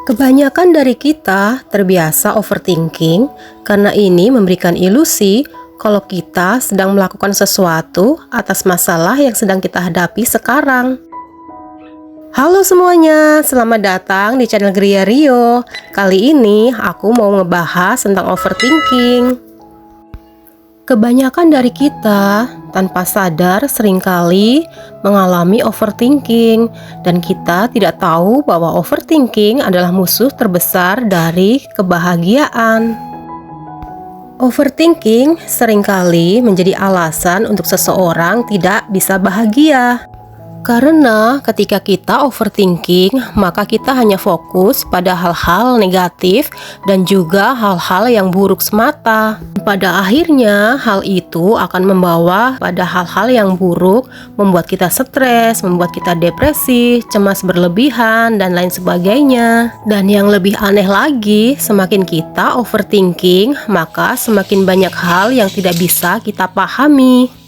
Kebanyakan dari kita terbiasa overthinking karena ini memberikan ilusi kalau kita sedang melakukan sesuatu atas masalah yang sedang kita hadapi sekarang. Halo semuanya, selamat datang di channel Gria Rio. Kali ini aku mau ngebahas tentang overthinking. Kebanyakan dari kita tanpa sadar seringkali mengalami overthinking dan kita tidak tahu bahwa overthinking adalah musuh terbesar dari kebahagiaan. Overthinking seringkali menjadi alasan untuk seseorang tidak bisa bahagia. Karena ketika kita overthinking, maka kita hanya fokus pada hal-hal negatif dan juga hal-hal yang buruk semata. Pada akhirnya, hal itu akan membawa pada hal-hal yang buruk, membuat kita stres, membuat kita depresi, cemas berlebihan, dan lain sebagainya. Dan yang lebih aneh lagi, semakin kita overthinking, maka semakin banyak hal yang tidak bisa kita pahami.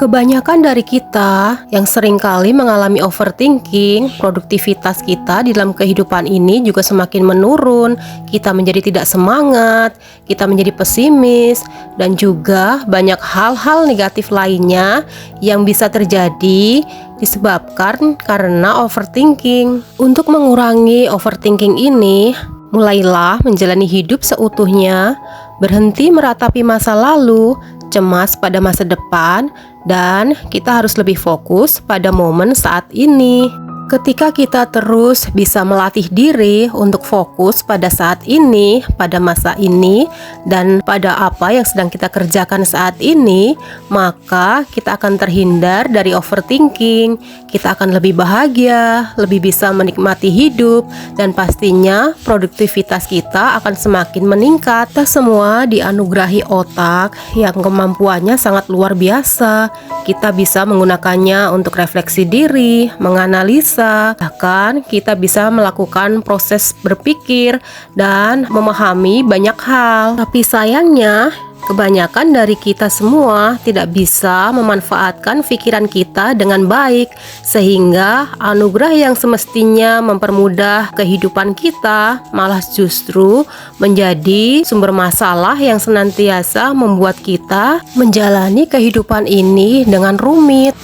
Kebanyakan dari kita yang seringkali mengalami overthinking, produktivitas kita di dalam kehidupan ini juga semakin menurun. Kita menjadi tidak semangat, kita menjadi pesimis, dan juga banyak hal-hal negatif lainnya yang bisa terjadi disebabkan karena overthinking. Untuk mengurangi overthinking ini, mulailah menjalani hidup seutuhnya, berhenti meratapi masa lalu, cemas pada masa depan, dan kita harus lebih fokus pada momen saat ini. Ketika kita terus bisa melatih diri untuk fokus pada saat ini, pada masa ini, dan pada apa yang sedang kita kerjakan saat ini, maka kita akan terhindar dari overthinking. Kita akan lebih bahagia, lebih bisa menikmati hidup, dan pastinya produktivitas kita akan semakin meningkat. Kita semua dianugerahi otak yang kemampuannya sangat luar biasa. Kita bisa menggunakannya untuk refleksi diri, menganalisa, bahkan kita bisa melakukan proses berpikir dan memahami banyak hal. Tapi sayangnya, kebanyakan dari kita semua tidak bisa memanfaatkan pikiran kita dengan baik, sehingga anugerah yang semestinya mempermudah kehidupan kita malah justru menjadi sumber masalah yang senantiasa membuat kita menjalani kehidupan ini dengan rumit.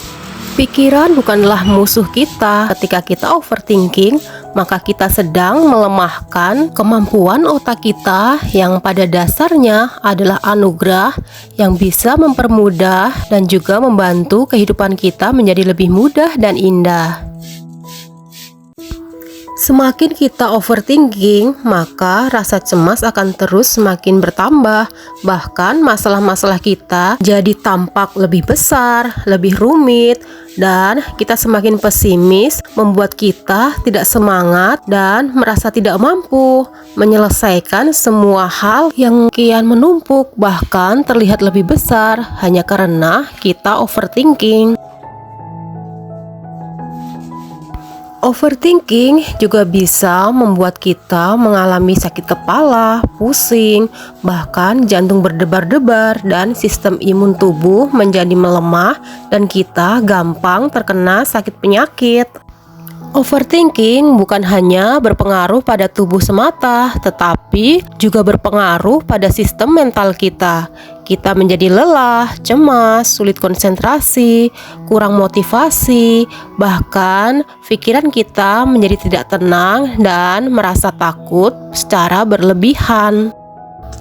Pikiran bukanlah musuh kita. Ketika kita overthinking, maka kita sedang melemahkan kemampuan otak kita yang pada dasarnya adalah anugerah yang bisa mempermudah dan juga membantu kehidupan kita menjadi lebih mudah dan indah. Semakin kita overthinking, maka rasa cemas akan terus semakin bertambah. Bahkan masalah-masalah kita jadi tampak lebih besar, lebih rumit, dan kita semakin pesimis, membuat kita tidak semangat dan merasa tidak mampu menyelesaikan semua hal yang kian menumpuk, bahkan terlihat lebih besar hanya karena kita overthinking. Overthinking juga bisa membuat kita mengalami sakit kepala, pusing, bahkan jantung berdebar-debar, dan sistem imun tubuh menjadi melemah dan kita gampang terkena sakit penyakit. Overthinking bukan hanya berpengaruh pada tubuh semata, tetapi juga berpengaruh pada sistem mental kita. Kita menjadi lelah, cemas, sulit konsentrasi, kurang motivasi, bahkan pikiran kita menjadi tidak tenang dan merasa takut secara berlebihan.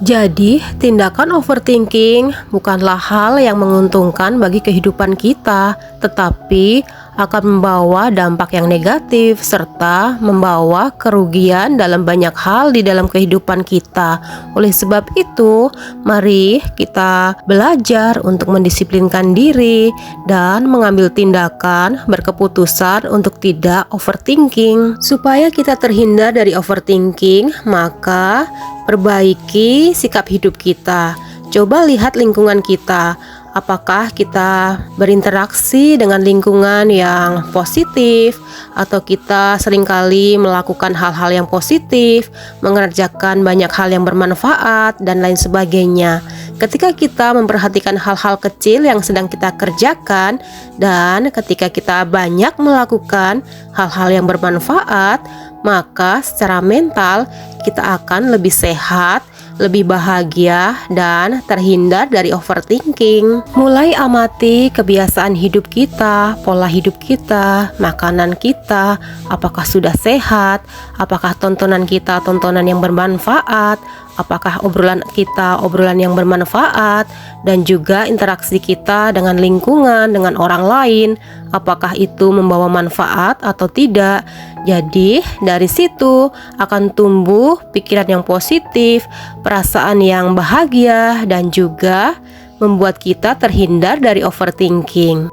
Jadi, tindakan overthinking bukanlah hal yang menguntungkan bagi kehidupan kita, tetapi akan membawa dampak yang negatif serta membawa kerugian dalam banyak hal di dalam kehidupan kita. Oleh sebab itu, mari kita belajar untuk mendisiplinkan diri dan mengambil tindakan berkeputusan untuk tidak overthinking. Supaya kita terhindar dari overthinking, maka perbaiki sikap hidup kita. Coba lihat lingkungan kita. Apakah kita berinteraksi dengan lingkungan yang positif, atau kita seringkali melakukan hal-hal yang positif, mengerjakan banyak hal yang bermanfaat, dan lain sebagainya. Ketika kita memperhatikan hal-hal kecil yang sedang kita kerjakan, dan ketika kita banyak melakukan hal-hal yang bermanfaat, maka secara mental kita akan lebih sehat, lebih bahagia, dan terhindar dari overthinking. Mulai amati kebiasaan hidup kita, pola hidup kita, makanan kita, apakah sudah sehat, apakah tontonan kita tontonan yang bermanfaat, apakah obrolan kita obrolan yang bermanfaat, dan juga interaksi kita dengan lingkungan, dengan orang lain, apakah itu membawa manfaat atau tidak. Jadi dari situ akan tumbuh pikiran yang positif, perasaan yang bahagia, dan juga membuat kita terhindar dari overthinking.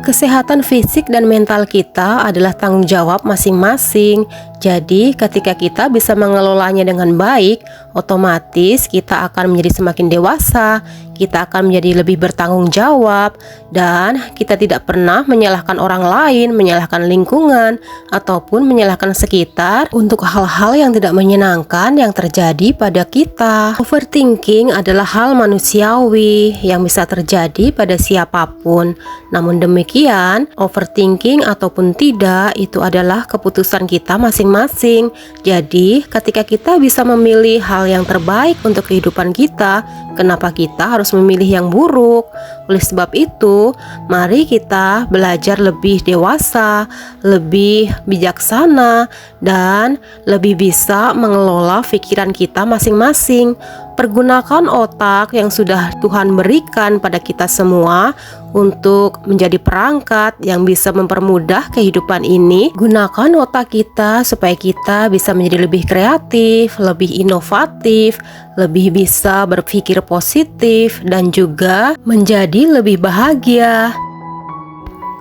Kesehatan fisik dan mental kita adalah tanggung jawab masing-masing. Jadi ketika kita bisa mengelolanya dengan baik, otomatis kita akan menjadi semakin dewasa, kita akan menjadi lebih bertanggung jawab, dan kita tidak pernah menyalahkan orang lain, menyalahkan lingkungan, ataupun menyalahkan sekitar untuk hal-hal yang tidak menyenangkan yang terjadi pada kita. Overthinking adalah hal manusiawi yang bisa terjadi pada siapapun. Namun demikian, overthinking ataupun tidak, itu adalah keputusan kita masing-masing. Jadi ketika kita bisa memilih hal yang terbaik untuk kehidupan kita, kenapa kita harus memilih yang buruk? Oleh sebab itu, mari kita belajar lebih dewasa, lebih bijaksana, dan lebih bisa mengelola pikiran kita masing-masing. Pergunakan otak yang sudah Tuhan berikan pada kita semua untuk menjadi perangkat yang bisa mempermudah kehidupan ini. Gunakan otak kita supaya kita bisa menjadi lebih kreatif, lebih inovatif, lebih bisa berpikir positif, dan juga menjadi lebih bahagia.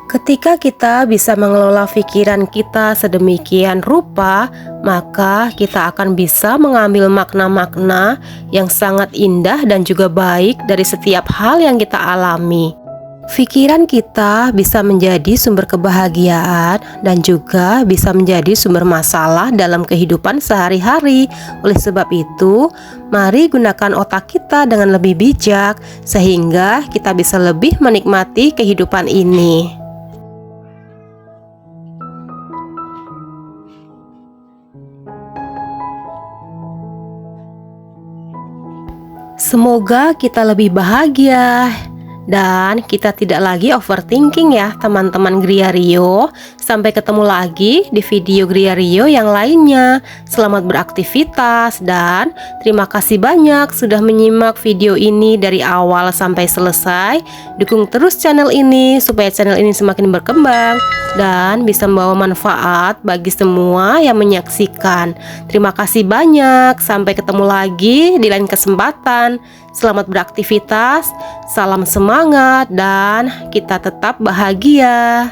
Ketika kita bisa mengelola pikiran kita sedemikian rupa, maka kita akan bisa mengambil makna-makna yang sangat indah dan juga baik dari setiap hal yang kita alami. Pikiran kita bisa menjadi sumber kebahagiaan dan juga bisa menjadi sumber masalah dalam kehidupan sehari-hari. Oleh sebab itu, mari gunakan otak kita dengan lebih bijak sehingga kita bisa lebih menikmati kehidupan ini. Semoga kita lebih bahagia dan kita tidak lagi overthinking ya teman-teman Gria Rio. Sampai ketemu lagi di video Gria Rio yang lainnya. Selamat beraktivitas dan terima kasih banyak sudah menyimak video ini dari awal sampai selesai. Dukung terus channel ini supaya channel ini semakin berkembang dan bisa membawa manfaat bagi semua yang menyaksikan. Terima kasih banyak. Sampai ketemu lagi di lain kesempatan. Selamat beraktivitas, salam semangat, dan kita tetap bahagia.